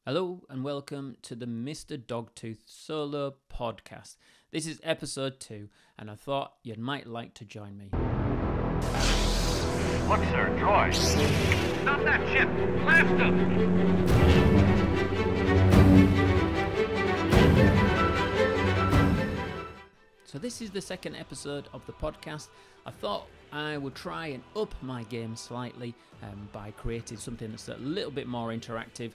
Hello and welcome to the Mr. Dogtooth solo podcast. This is episode 2 and I thought you might like to join me. Look, sir, Troy. Stop that ship! Blast him! So this is the second episode of the podcast. I thought I would try and up my game slightly by creating something that's a little bit more interactive.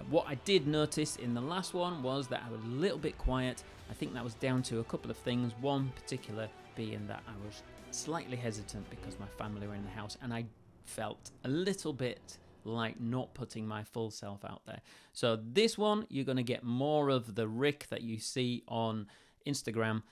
What I did notice in the last one was that I was a little bit quiet. I think that was down to a couple of things. One particular being that I was slightly hesitant because my family were in the house and I felt a little bit like not putting my full self out there. So this one, you're going to get more of the Rick that you see on Instagram,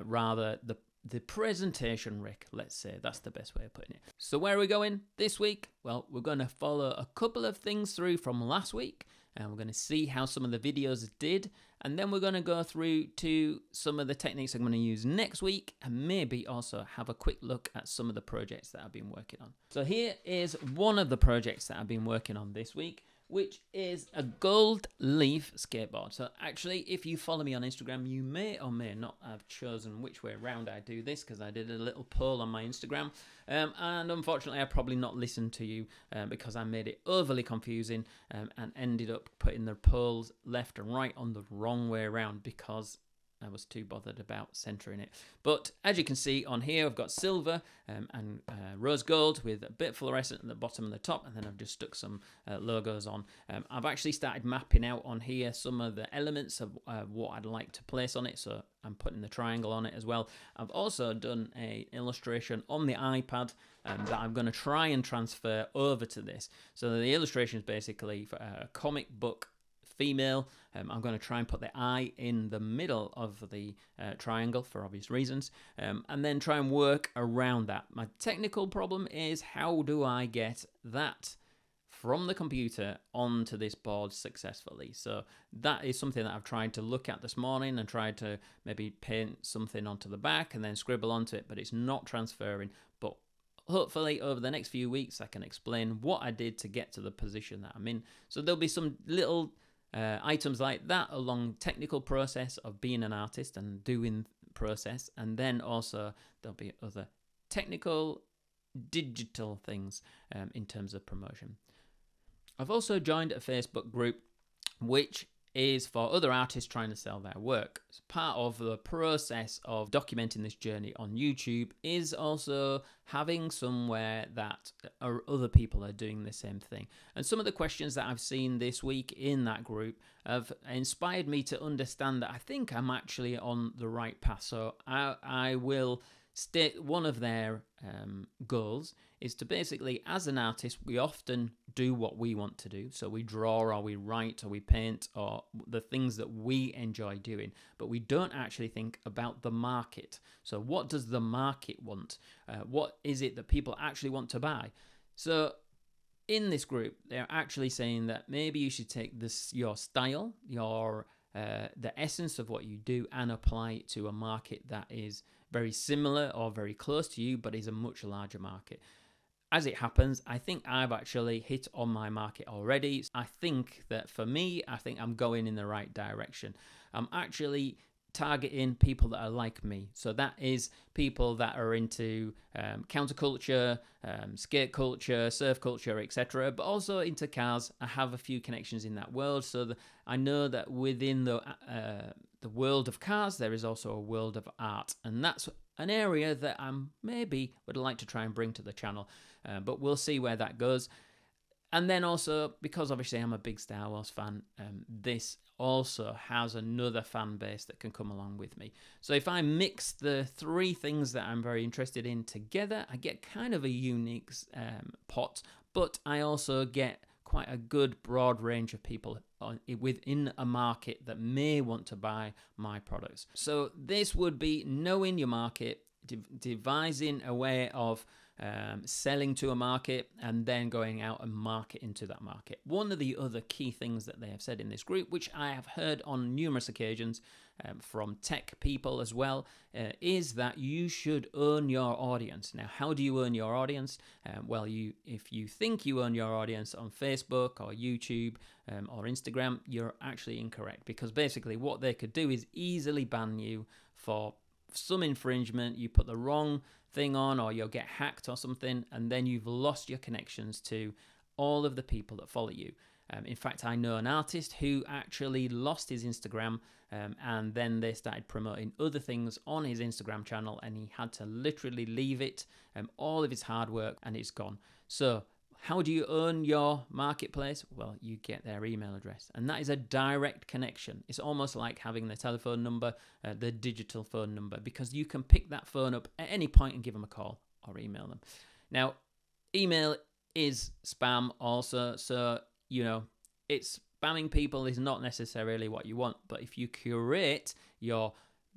rather the presentation Rick, let's say. That's the best way of putting it. So where are we going this week? Well, we're going to follow a couple of things through from last week, and we're going to see how some of the videos did, and then we're going to go through to some of the techniques I'm going to use next week, and maybe also have a quick look at some of the projects that I've been working on. So here is one of the projects that I've been working on this week, which is a gold leaf skateboard. So actually, if you follow me on Instagram, you may or may not have chosen which way around I do this, because I did a little poll on my Instagram, and unfortunately I probably not listened to you because I made it overly confusing and ended up putting the polls left and right on the wrong way around because I was too bothered about centering it. But as you can see on here, I've got silver and rose gold with a bit fluorescent at the bottom and the top, and then I've just stuck some logos on. I've actually started mapping out on here some of the elements of what I'd like to place on it, so I'm putting the triangle on it as well. I've also done an illustration on the iPad that I'm going to try and transfer over to this. So the illustration is basically for a comic book female. I'm going to try and put the eye in the middle of the triangle for obvious reasons, and then try and work around that. My technical problem is, how do I get that from the computer onto this board successfully? So that is something that I've tried to look at this morning and tried to maybe paint something onto the back and then scribble onto it, but it's not transferring. But hopefully over the next few weeks I can explain what I did to get to the position that I'm in. So there'll be some little items like that along technical process of being an artist and doing process, and then also there'll be other technical digital things in terms of promotion. I've also joined a Facebook group which is for other artists trying to sell their work. It's part of the process of documenting this journey on YouTube is also having somewhere that other people are doing the same thing. And some of the questions that I've seen this week in that group have inspired me to understand that I think I'm actually on the right path. So I will state one of their goals is to basically, as an artist, we often do what we want to do. So we draw or we write or we paint or the things that we enjoy doing, but we don't actually think about the market. So what does the market want? What is it that people actually want to buy? So in this group, they're actually saying that maybe you should take your style, the essence of what you do, and apply it to a market that is very similar or very close to you, but is a much larger market. As it happens, I think I've actually hit on my market already. I think that for me, I think I'm going in the right direction. I'm actually targeting people that are like me. So that is people that are into counterculture, skate culture, surf culture, etc., but also into cars. I have a few connections in that world, so I know that within the world of cars, there is also a world of art, and that's an area that I maybe would like to try and bring to the channel, but we'll see where that goes. And then also, because obviously I'm a big Star Wars fan, this also has another fan base that can come along with me. So if I mix the three things that I'm very interested in together, I get kind of a unique pot, but I also get quite a good broad range of people within a market that may want to buy my products. So this would be knowing your market, devising a way of selling to a market, and then going out and marketing to that market. One of the other key things that they have said in this group, which I have heard on numerous occasions from tech people as well, is that you should earn your audience. Now, how do you earn your audience? Well, if you think you earn your audience on Facebook or YouTube or Instagram, you're actually incorrect, because basically what they could do is easily ban you for some infringement. You put the wrong thing on, or you'll get hacked or something, and then you've lost your connections to all of the people that follow you. In fact, I know an artist who actually lost his Instagram, and then they started promoting other things on his Instagram channel, and he had to literally leave it, all of his hard work, and it's gone. So how do you earn your marketplace? Well, you get their email address, and that is a direct connection. It's almost like having the telephone number, the digital phone number, because you can pick that phone up at any point and give them a call or email them. Now, email is spam also, so, it's spamming people is not necessarily what you want, but if you curate your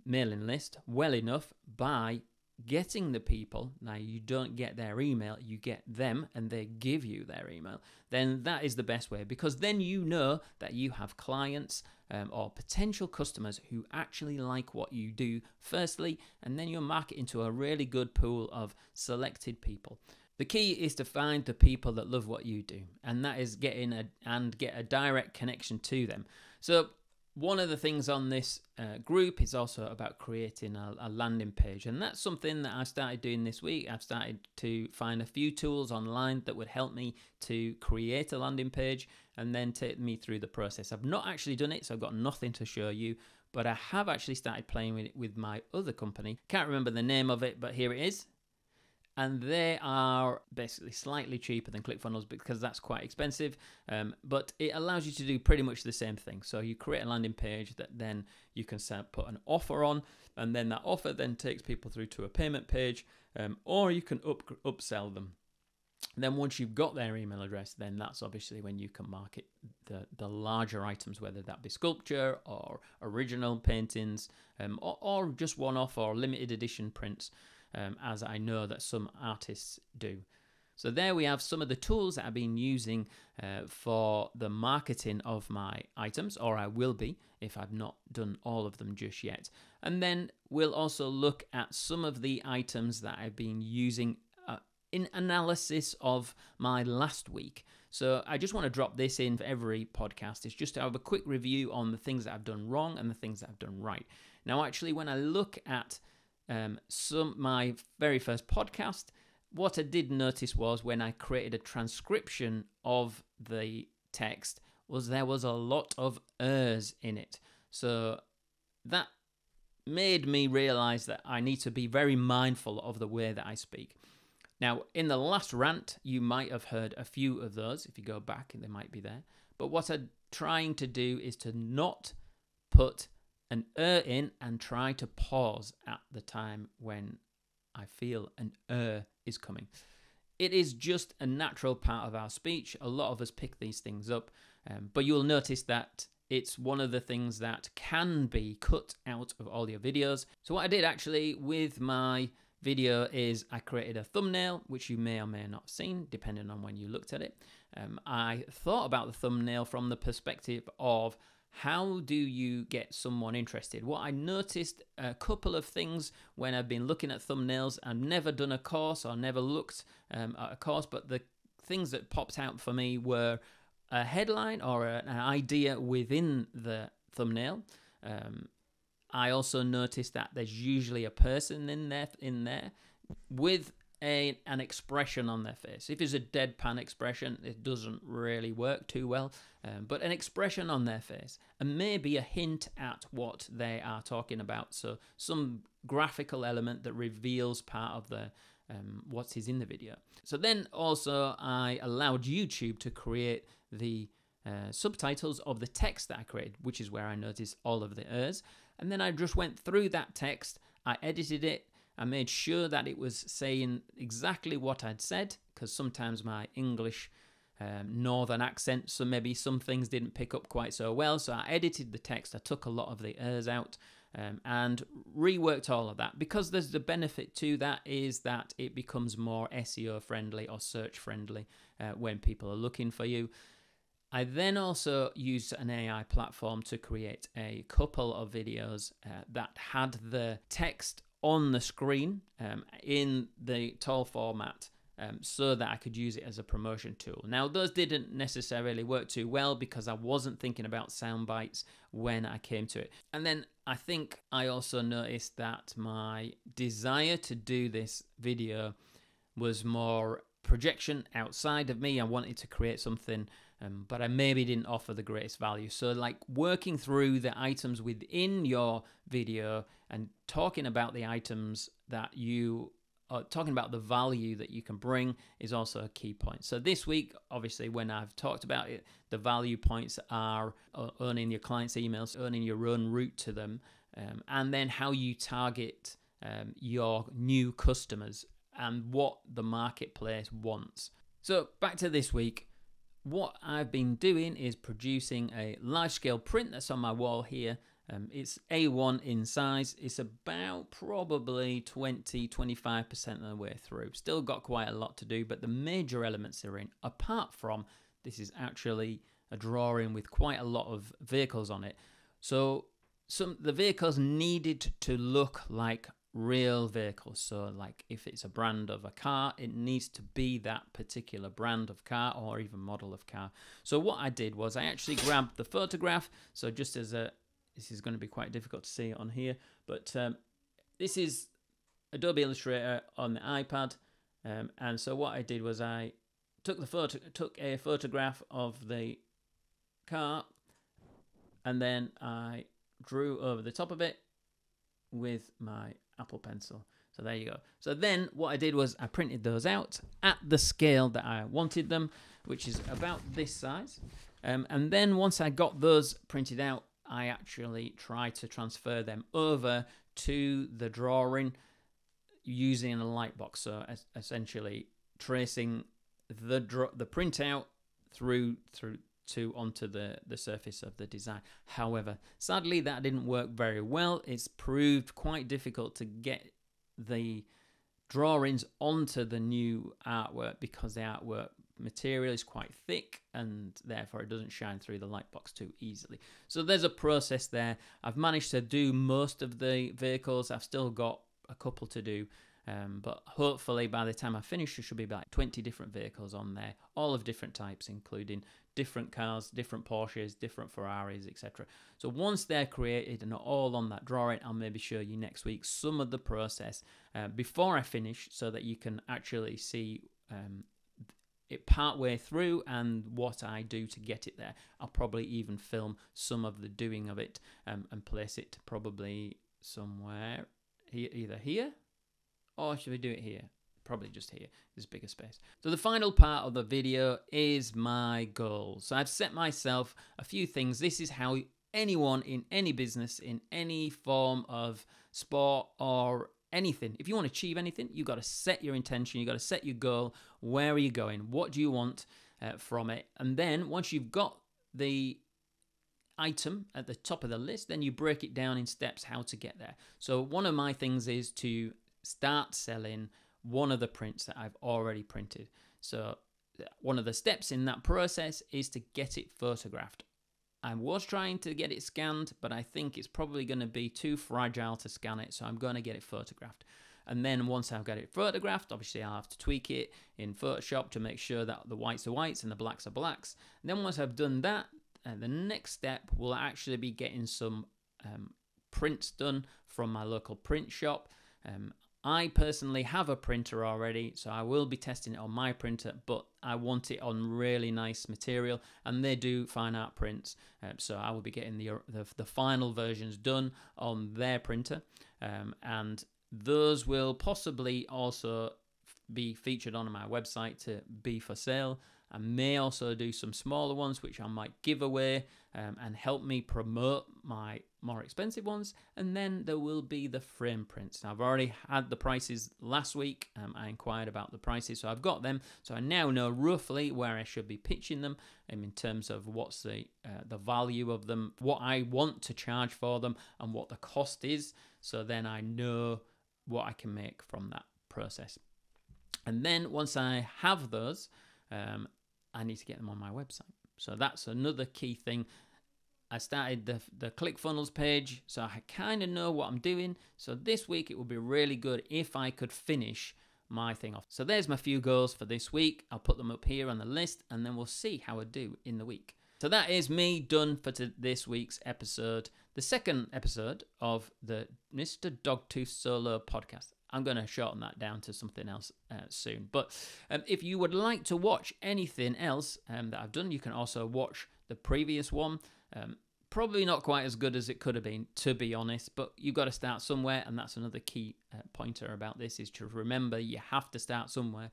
mailing list well enough by getting the people, now you don't get their email, you get them and they give you their email, then that is the best way, because then you know that you have clients or potential customers who actually like what you do firstly, and then you're marketing to a really good pool of selected people. The key is to find the people that love what you do, and that is get a direct connection to them. So one of the things on this group is also about creating a landing page, and that's something that I started doing this week. I've started to find a few tools online that would help me to create a landing page and then take me through the process. I've not actually done it, so I've got nothing to show you, but I have actually started playing with it with my other company. Can't remember the name of it, but here it is. And they are basically slightly cheaper than ClickFunnels because that's quite expensive, but it allows you to do pretty much the same thing. So you create a landing page that then you can put an offer on, and then that offer then takes people through to a payment page, or you can upsell them. Then once you've got their email address, then that's obviously when you can market the larger items, whether that be sculpture or original paintings, or just one-off or limited edition prints. As I know that some artists do. So there we have some of the tools that I've been using for the marketing of my items, or I will be if I've not done all of them just yet. And then we'll also look at some of the items that I've been using in analysis of my last week. So I just want to drop this in for every podcast. It's just to have a quick review on the things that I've done wrong and the things that I've done right. Now, actually, when I look at my very first podcast, what I did notice was when I created a transcription of the text was there was a lot of ers in it. So that made me realize that I need to be very mindful of the way that I speak. Now, in the last rant, you might have heard a few of those. If you go back, they might be there. But what I'm trying to do is to not put an in and try to pause at the time when I feel an is coming. It is just a natural part of our speech. A lot of us pick these things up, but you'll notice that it's one of the things that can be cut out of all your videos. So what I did actually with my video is I created a thumbnail, which you may or may not have seen, depending on when you looked at it. I thought about the thumbnail from the perspective of how do you get someone interested? What I noticed a couple of things when I've been looking at thumbnails. I've never done a course or never looked at a course, but the things that popped out for me were a headline or an idea within the thumbnail. I also noticed that there's usually a person in there with an expression on their face. If it's a deadpan expression, it doesn't really work too well, but an expression on their face and maybe a hint at what they are talking about. So some graphical element that reveals part of the what is in the video. So then also I allowed YouTube to create the subtitles of the text that I created, which is where I noticed all of the ers. And then I just went through that text, I edited it, I made sure that it was saying exactly what I'd said, because sometimes my English northern accent, so maybe some things didn't pick up quite so well. So I edited the text, I took a lot of the ers out, and reworked all of that, because there's the benefit to that is that it becomes more SEO friendly or search friendly when people are looking for you. I then also used an AI platform to create a couple of videos that had the text on the screen in the tall format, so that I could use it as a promotion tool. Now, those didn't necessarily work too well because I wasn't thinking about sound bites when I came to it. And then I think I also noticed that my desire to do this video was more projection outside of me. I wanted to create something, but I maybe didn't offer the greatest value. So like working through the items within your video and talking about the items that you are talking about, the value that you can bring, is also a key point. So this week, obviously, when I've talked about it, the value points are earning your clients' emails, earning your own route to them, and then how you target your new customers and what the marketplace wants. So back to this week, what I've been doing is producing a large-scale print that's on my wall here. It's A1 in size. It's about probably 20-25% of the way through. Still got quite a lot to do, but the major elements are in. Apart from, this is actually a drawing with quite a lot of vehicles on it. So the vehicles needed to look like real vehicles. So like if it's a brand of a car, it needs to be that particular brand of car or even model of car. So what I did was I actually grabbed the photograph. So just as this is going to be quite difficult to see on here, but this is Adobe Illustrator on the iPad, and so what I did was I took a photograph of the car, and then I drew over the top of it with my Apple Pencil. So there you go. So then what I did was I printed those out at the scale that I wanted them, which is about this size. And then once I got those printed out, I actually tried to transfer them over to the drawing using a light box. So essentially tracing the printout through onto the surface of the design. However, sadly, that didn't work very well. It's proved quite difficult to get the drawings onto the new artwork because the artwork material is quite thick and therefore it doesn't shine through the light box too easily. So there's a process there. I've managed to do most of the vehicles. I've still got a couple to do. But hopefully by the time I finish, there should be about 20 different vehicles on there, all of different types, including different cars, different Porsches, different Ferraris, etc. So once they're created and all on that drawing, I'll maybe show you next week some of the process before I finish, so that you can actually see it part way through and what I do to get it there. I'll probably even film some of the doing of it and place it probably somewhere here, either here, or should we do it here? Probably just here. There's bigger space. So the final part of the video is my goals. So I've set myself a few things. This is how anyone in any business, in any form of sport or anything, if you want to achieve anything, you've got to set your intention. You've got to set your goal. Where are you going? What do you want from it? And then once you've got the item at the top of the list, then you break it down in steps how to get there. So one of my things is to start selling one of the prints that I've already printed. So one of the steps in that process is to get it photographed. I was trying to get it scanned, but I think it's probably going to be too fragile to scan it, so I'm going to get it photographed. And then once I've got it photographed, obviously I'll have to tweak it in Photoshop to make sure that the whites are whites and the blacks are blacks. And then once I've done that, the next step will actually be getting some prints done from my local print shop. I personally have a printer already, so I will be testing it on my printer, but I want it on really nice material, and they do fine art prints, so I will be getting the final versions done on their printer, and those will possibly also be featured on my website to be for sale. I may also do some smaller ones, which I might give away and help me promote my more expensive ones. And then there will be the frame prints. Now, I've already had the prices last week. I inquired about the prices, so I've got them. So I now know roughly where I should be pitching them in terms of what's the value of them, what I want to charge for them, and what the cost is. So then I know what I can make from that process. And then once I have those, I need to get them on my website. So that's another key thing. I started the ClickFunnels page, so I kind of know what I'm doing. So this week it would be really good if I could finish my thing off. So there's my few goals for this week. I'll put them up here on the list, and then we'll see how I do in the week. So that is me done for this week's episode, the second episode of the Mr. Dogtooth Solo podcast. I'm going to shorten that down to something else soon. But if you would like to watch anything else that I've done, you can also watch the previous one. Probably not quite as good as it could have been, to be honest, but you've got to start somewhere, and that's another key pointer about this, is to remember you have to start somewhere.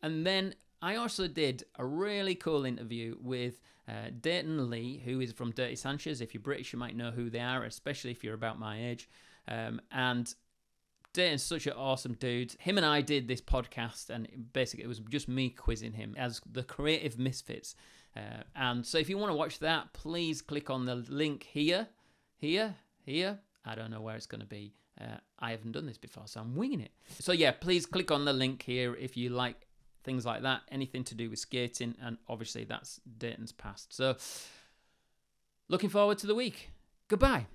And then I also did a really cool interview with Dayton Lee, who is from Dirty Sanchez. If you're British, you might know who they are, especially if you're about my age. And Dayton's such an awesome dude. Him and I did this podcast, and basically it was just me quizzing him as the creative misfits. And so if you want to watch that, please click on the link here. I don't know where it's going to be. I haven't done this before, so I'm winging it. So yeah, please click on the link here if you like things like that, anything to do with skating, and obviously that's Dayton's past. So looking forward to the week. Goodbye.